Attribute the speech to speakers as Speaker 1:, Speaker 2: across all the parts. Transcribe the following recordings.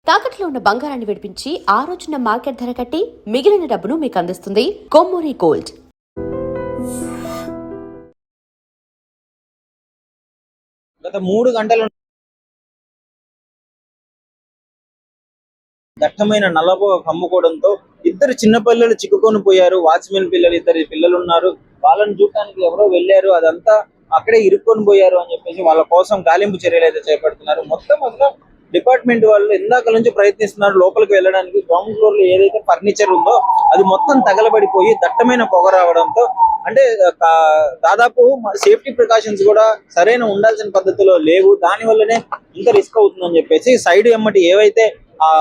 Speaker 1: తాకట్లో ఉన్న బంగారాన్ని విడిపించి ఆ రోజున మార్కెట్ ధర కట్టి మిగిలిన డబ్బును మీకు అందిస్తుంది కొమ్మూరి గోల్డ్.
Speaker 2: గత 3 గంటల దట్టమైన నల్లబోగ కమ్ముకోవడంతో ఇద్దరు చిన్న పిల్లలు చిక్కుకొని పోయారు. వాచ్మెన్ పిల్లలు, ఇద్దరు పిల్లలు ఉన్నారు. వాళ్ళని చూడటానికి ఎవరో వెళ్ళారు, అదంతా అక్కడే ఇరుక్కొని పోయారు అని చెప్పేసి వాళ్ళ కోసం గాలింపు చర్యలు అయితే చేపడుతున్నారు. మొత్తం డిపార్ట్మెంట్ వాళ్ళు ఇందాక నుంచి ప్రయత్నిస్తున్నారు లోపలికి వెళ్ళడానికి. గ్రౌండ్ ఫ్లోర్ లో ఏదైతే ఫర్నిచర్ ఉందో అది మొత్తం తగలబడిపోయి దట్టమైన పొగ రావడంతో, అంటే దాదాపు సేఫ్టీ ప్రికాషన్స్ కూడా సరైన ఉండాల్సిన పద్ధతిలో లేవు. దాని వల్లనే ఇంత రిస్క్ అవుతుందని చెప్పేసి సైడ్ ఎమ్మటి ఏవైతే ఆ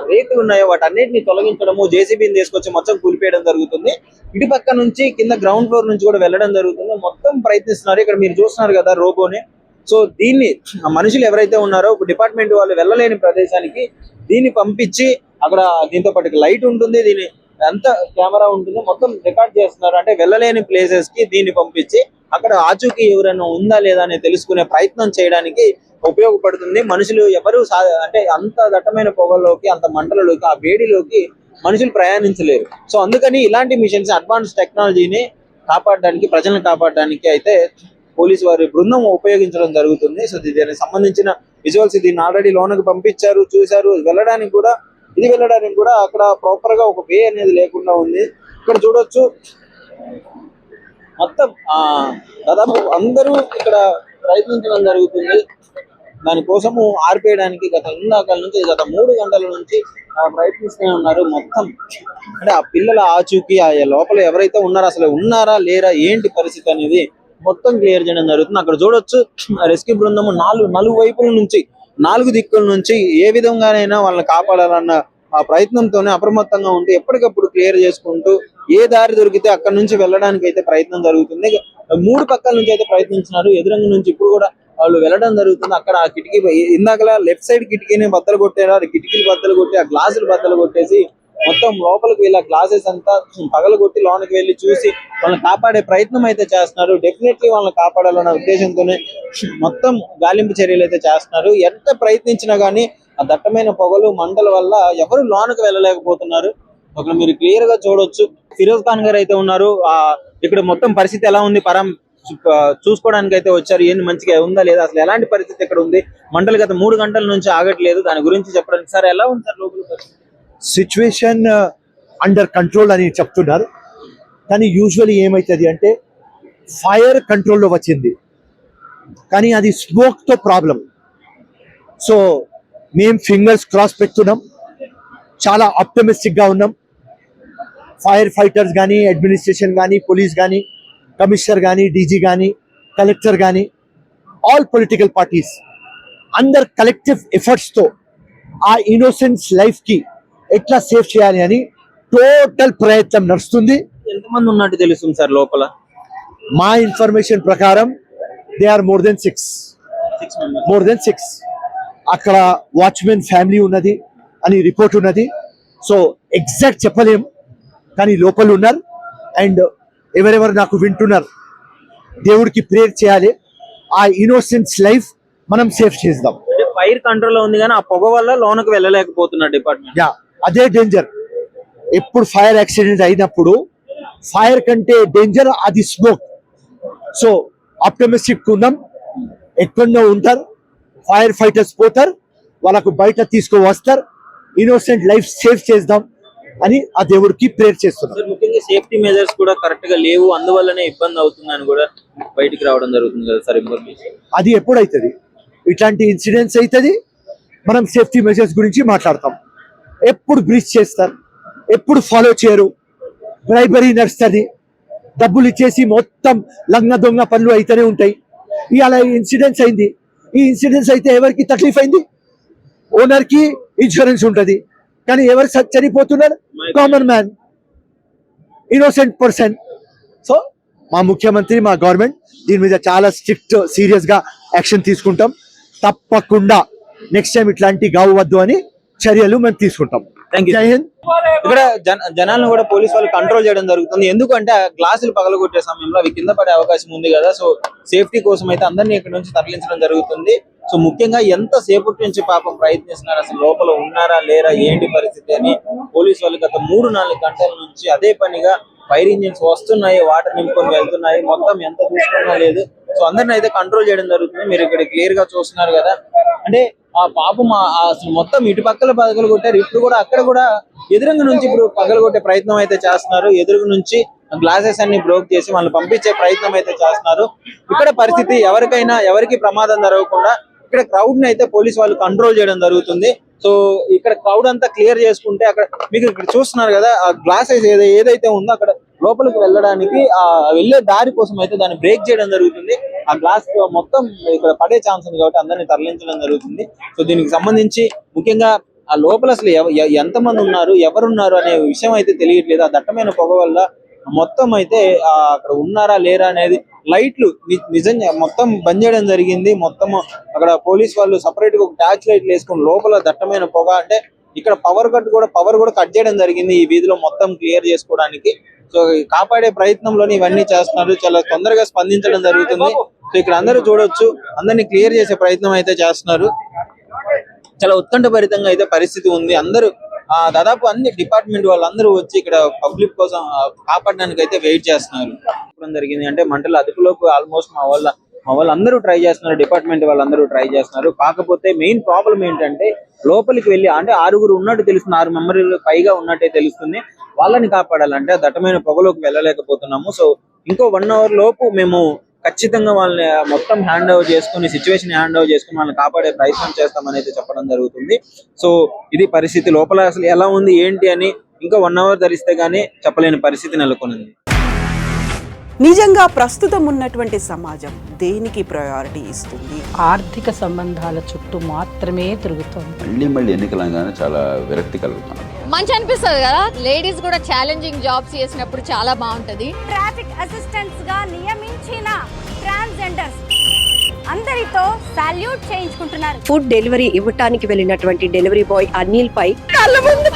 Speaker 2: రేకులు ఉన్నాయో వాటన్నిటిని తొలగించడము, జేసీబీని తీసుకొచ్చి మొత్తం కూలిపేయడం జరుగుతుంది. ఇటు పక్క నుంచి కింద గ్రౌండ్ ఫ్లోర్ నుంచి కూడా వెళ్ళడం జరుగుతుంది. మొత్తం ప్రయత్నిస్తున్నారు. ఇక్కడ మీరు చూస్తున్నారు కదా రోబోని. సో దీన్ని మనుషులు ఎవరైతే ఉన్నారో డిపార్ట్మెంట్ వాళ్ళు వెళ్ళలేని ప్రదేశానికి దీన్ని పంపించి అక్కడ దీంతో పాటు లైట్ ఉంటుంది, దీని అంతా కెమెరా ఉంటుంది, మొత్తం రికార్డ్ చేస్తున్నారు. అంటే వెళ్ళలేని ప్లేసెస్ కి దీన్ని పంపించి అక్కడ ఆచూకీ ఎవరైనా ఉందా లేదా అని తెలుసుకునే ప్రయత్నం చేయడానికి ఉపయోగపడుతుంది. మనుషులు ఎవరు అంటే అంత దట్టమైన పొగల్లోకి, అంత మంటలలోకి, ఆ వేడిలోకి మనుషులు ప్రయాణించలేరు. సో అందుకని ఇలాంటి మిషన్స్, అడ్వాన్స్ టెక్నాలజీని కాపాడడానికి, ప్రజలను కాపాడడానికి అయితే పోలీసు వారి బృందం ఉపయోగించడం జరుగుతుంది. సో దీనికి సంబంధించిన విజువల్స్ దీన్ని ఆల్రెడీ లోనకి పంపించారు, చూశారు. వెళ్ళడానికి కూడా అక్కడ ప్రాపర్ గా ఒక వే అనేది లేకుండా ఉంది. ఇక్కడ చూడొచ్చు మొత్తం దాదాపు అందరూ ఇక్కడ ప్రయత్నించడం జరుగుతుంది. దానికోసము ఆర్పేయడానికి గత 3 గంటల నుంచి ప్రయత్నిస్తూనే ఉన్నారు. మొత్తం అంటే ఆ పిల్లల ఆచూకీ, ఆ లోపల ఎవరైతే ఉన్నారో అసలు ఉన్నారా లేరా ఏంటి పరిస్థితి అనేది మొత్తం క్లియర్ చేయడం జరుగుతుంది. అక్కడ చూడొచ్చు రెస్క్యూ బృందము నాలుగు వైపుల నుంచి, 4 దిక్కుల నుంచి ఏ విధంగానైనా వాళ్ళని కాపాడాలన్న ఆ ప్రయత్నంతోనే అప్రమత్తంగా ఉంటూ ఎప్పటికప్పుడు క్లియర్ చేసుకుంటూ ఏ దారి దొరికితే అక్కడ నుంచి వెళ్ళడానికి అయితే ప్రయత్నం జరుగుతుంది. 3 పక్కల నుంచి అయితే ప్రయత్నించినారు. ఎదురంగ నుంచి ఇప్పుడు కూడా వాళ్ళు వెళ్ళడం జరుగుతుంది. అక్కడ ఆ కిటికీ ఇందాకలా లెఫ్ట్ సైడ్ కిటికీని బద్దలు కొట్టారు. కిటికీలు బద్దలు కొట్టి ఆ గ్లాసులు బద్దలు కొట్టేసి మొత్తం లోపలికి వెళ్ళి గ్లాసెస్ అంతా పగలగొట్టి లోనికి వెళ్ళి చూసి వాళ్ళని కాపాడే ప్రయత్నం అయితే చేస్తున్నారు. డెఫినెట్లీ వాళ్ళని కాపాడాలన్న ఉద్దేశంతోనే మొత్తం గాలింపు చర్యలు అయితే చేస్తున్నారు. ఎంత ప్రయత్నించినా గానీ ఆ దట్టమైన పొగలు, మంటల వల్ల ఎవరు లోనికి వెళ్ళలేకపోతున్నారు. అక్కడ మీరు క్లియర్ గా చూడొచ్చు. ఫిరోజ్ ఖాన్ గారు అయితే ఉన్నారు. ఇక్కడ మొత్తం పరిస్థితి ఎలా ఉంది చూసుకోవడానికి అయితే వచ్చారు. ఏంది మంచిగా ఉందా లేదా, అసలు ఎలాంటి పరిస్థితి ఇక్కడ ఉంది, మంటలు గత 3 గంటల నుంచి ఆగట్లేదు, దాని గురించి చెప్పడానికి. సార్ ఎలా ఉంది సార్ లోపల పరిస్థితి?
Speaker 3: సిచ్యువేషన్ అండర్ కంట్రోల్ అని చెప్తున్నారు. కానీ యూజువల్లీ ఏమవుతుంది అంటే ఫైర్ కంట్రోల్లో వచ్చింది, కానీ అది స్మోక్తో ప్రాబ్లం. సో మేము ఫింగర్స్ క్రాస్ పెడుతున్నాం, చాలా ఆప్టమిస్టిక్గా ఉన్నాం. ఫైర్ ఫైటర్స్ కానీ, అడ్మినిస్ట్రేషన్ కానీ, పోలీస్ కానీ, కమిషనర్ కానీ, డీజీ కానీ, కలెక్టర్ కానీ, ఆల్ పొలిటికల్ పార్టీస్ అందరు కలెక్టివ్ ఎఫర్ట్స్తో ఆ ఇన్నోసెన్స్ లైఫ్కి ఎట్లా సేఫ్ చేయాలి అని టోటల్ ప్రయత్నం నడుస్తుంది.
Speaker 2: ఎంతమంది ఉన్నట్టు తెలుస్తుంది సార్ లోపల?
Speaker 3: మా ఇన్ఫర్మేషన్ ప్రకారం దే ఆర్ మోర్ దెన్ 6. అక్కడ వాచ్మెన్ ఫ్యామిలీ ఉన్నది అని రిపోర్ట్ ఉన్నది. సో ఎగ్జాక్ట్ చెప్పలేం, కానీ లోపల ఉన్నారు. అండ్ ఎవరెవరు నాకు వింటున్నారు, దేవుడికి ప్రేయర్ చేయాలి, ఆ ఇన్నోసెన్స్ లైఫ్ మనం సేఫ్ చేద్దాం.
Speaker 2: ఫైర్ కంట్రోల్ లో ఉంది కానీ ఆ పొగ వల్ల లోనకు వెళ్ళలేకపోతున్నారు డిపార్ట్మెంట్.
Speaker 3: అదే డేంజర్. ఎప్పుడు ఫైర్ యాక్సిడెంట్ అయినప్పుడు ఫైర్ కంటే డేంజర్ అది స్మోక్. సో ఆప్టమిస్టిక్ ఉన్నాం, ఎక్కడో ఉంటారు, ఫైర్ ఫైటర్స్ పోతారు, వాళ్ళకు బయట తీసుకువస్తారు, ఇన్నోసెంట్ లైఫ్ సేఫ్ చేద్దాం అని ఆ దేవుడికి ప్రేయర్ చేస్తున్నారు.
Speaker 2: ముఖ్యంగా సేఫ్టీ మెజర్స్ కూడా కరెక్ట్ గా లేవు, అందువల్లనే ఇబ్బంది అవుతుందని కూడా బయటికి రావడం జరుగుతుంది కదా సార్ ఇన్ఫర్మేషన్.
Speaker 3: అది ఎప్పుడు అవుతుంది, ఇట్లాంటి ఇన్సిడెంట్స్ అవుతుంది, మనం సేఫ్టీ మెజర్స్ గురించి మాట్లాడతాం. ఎప్పుడు బ్రీచ్ చేస్తారు, ఎప్పుడు ఫాలో చేయరు, బ్రైబరీ నడుస్తుంది, డబ్బులు ఇచ్చేసి మొత్తం లంగ దొంగ పనులు అయితేనే ఉంటాయి. ఇవాళ ఇన్సిడెంట్స్ అయింది, ఈ ఇన్సిడెంట్స్ అయితే ఎవరికి తక్లీఫ్ అయింది? ఓనర్కి ఇన్సూరెన్స్ ఉంటుంది, కానీ ఎవరు చనిపోతున్నారు? Common man, innocent person. So మా ముఖ్యమంత్రి, మా గవర్నమెంట్ దీని మీద చాలా స్ట్రిక్ట్ సీరియస్గా యాక్షన్ తీసుకుంటాం. తప్పకుండా నెక్స్ట్ టైం ఇట్లాంటి కావద్దు అని చర్యలు మేము తీసుకుంటాం.
Speaker 2: జై హింద్. ఇక్కడ జనాలను కూడా పోలీసు వాళ్ళు కంట్రోల్ చేయడం జరుగుతుంది. ఎందుకంటే ఆ గ్లాసులు పగలగొట్టే సమయంలో అవి కింద పడే అవకాశం ఉంది కదా. సో సేఫ్టీ కోసం అయితే అందరినీ ఇక్కడ నుంచి తరలించడం జరుగుతుంది. సో ముఖ్యంగా ఎంత సేపటి నుంచి పాపం ప్రయత్నిస్తున్నారు, అసలు లోపల ఉన్నారా లేరా ఏంటి పరిస్థితి అని పోలీసు వాళ్ళు గత 3-4 గంటల నుంచి అదే పనిగా ఫైర్ ఇంజిన్స్ వస్తున్నాయి, వాటర్ నింపుకొని వెళ్తున్నాయి, మొత్తం ఎంత చూసుకున్నా లేదు. సో అందరిని అయితే కంట్రోల్ చేయడం జరుగుతుంది. మీరు ఇక్కడ క్లియర్ గా చూస్తున్నారు కదా, అంటే ఆ పాపం అసలు మొత్తం ఇటు పక్కల పగలు కొట్టారు. ఇప్పుడు కూడా అక్కడ కూడా ఎదురుంగ నుంచి ఇప్పుడు పగలగొట్టే ప్రయత్నం అయితే చేస్తున్నారు. ఎదురుగు నుంచి గ్లాసెస్ అన్ని బ్రోక్ చేసి వాళ్ళని పంపించే ప్రయత్నం అయితే చేస్తున్నారు. ఇక్కడ పరిస్థితి ఎవరికి ప్రమాదం జరగకుండా ఇక్కడ క్రౌడ్ ని అయితే పోలీస్ వాళ్ళు కంట్రోల్ చేయడం జరుగుతుంది. సో ఇక్కడ క్రౌడ్ అంతా క్లియర్ చేసుకుంటే అక్కడ మీకు ఇక్కడ చూస్తున్నారు కదా, ఆ గ్లాసెస్ ఏదైతే ఉందో అక్కడ లోపలికి వెళ్ళడానికి ఆ వెళ్ళే దారి కోసం అయితే దాన్ని బ్రేక్ చేయడం జరుగుతుంది. ఆ గ్లాస్ మొత్తం ఇక్కడ పడే ఛాన్స్ ఉంది కాబట్టి అందరినీ తరలించడం జరుగుతుంది. సో దీనికి సంబంధించి ముఖ్యంగా ఆ లోపల అసలు ఎంతమంది ఉన్నారు, ఎవరున్నారు అనే విషయం అయితే తెలియట్లేదు. ఆ దట్టమైన పొగ వల్ల మొత్తం అయితే అక్కడ ఉన్నారా లేరా అనేది లైట్లు నిజంగా మొత్తం బంద్ చేయడం జరిగింది. మొత్తం అక్కడ పోలీస్ వాళ్ళు సపరేట్ గా ఒక టార్చ్ లైట్లు వేసుకుని లోపల దట్టమైన పొగ, అంటే ఇక్కడ పవర్ కూడా కట్ చేయడం జరిగింది ఈ వీధిలో మొత్తం క్లియర్ చేసుకోవడానికి. సో కాపాడే ప్రయత్నంలోనే ఇవన్నీ చేస్తున్నారు. చాలా తొందరగా స్పందించడం జరుగుతుంది. సో ఇక్కడ అందరూ చూడొచ్చు, అందరినీ క్లియర్ చేసే ప్రయత్నం అయితే చేస్తున్నారు. చాలా ఉత్కంఠభరితంగా అయితే పరిస్థితి ఉంది. అందరూ దాదాపు అన్ని డిపార్ట్మెంట్ వాళ్ళందరూ వచ్చి ఇక్కడ పబ్లిక్ కోసం కాపాడడానికి అయితే వెయిట్ చేస్తున్నారు. జరిగింది అంటే మంటలు అదుపులోకి ఆల్మోస్ట్ మా వాళ్ళందరూ ట్రై చేస్తున్నారు, డిపార్ట్మెంట్ వాళ్ళందరూ ట్రై చేస్తున్నారు. కాకపోతే మెయిన్ ప్రాబ్లం ఏంటంటే లోపలికి వెళ్ళి అంటే 6 ఉన్నట్టు తెలుస్తుంది, 6 మెంబర్లు పైగా ఉన్నట్టే తెలుస్తుంది. వాళ్ళని కాపాడాలంటే దట్టమైన పొగలోకి వెళ్ళలేకపోతున్నాము. సో ఇంకో 1 అవర్ లోపు మేము ఖచ్చితంగా వాళ్ళని మొత్తం హ్యాండ్ ఓవర్ చేసుకుని సిచ్యువేషన్ హ్యాండ్ ఓవర్ చేసుకుని వాళ్ళని కాపాడే ప్రయత్నం చేస్తామని అయితే చెప్పడం జరుగుతుంది. సో ఇది పరిస్థితి, లోపల అసలు ఎలా ఉంది ఏంటి అని ఇంకా 1 అవర్ ధరిస్తే గానీ చెప్పలేని పరిస్థితి నెలకొనింది.
Speaker 4: నిజంగా ప్రస్తుతం ఉన్నటువంటి సమాజం దేనికి ప్రయారిటీ ఇస్తుంది?
Speaker 5: ఆర్థిక సంబంధాల చుట్టూ మాత్రమే తిరుగుతుంది.
Speaker 6: మళ్ళీ ఎన్నికలంగానే చాలా విరక్తి కలుగుతాను.
Speaker 7: మంచి అనిపిస్తుంది కదా, లేడీస్ కూడా ఛాలెంజింగ్ జాబ్స్ చేసినప్పుడు చాలా బాగుంటది.
Speaker 8: ట్రాఫిక్ అసిస్టెంట్స్ గా నియమించిన ట్రాన్స్జెండర్స్ అందరితో సాల్యూట్ చేయించుకుంటున్నారు.
Speaker 9: ఫుడ్ డెలివరీ ఇవ్వటానికి వెళ్ళినటువంటి డెలివరీ బాయ్ అనిల్ పై
Speaker 4: కళ్ళ ముందు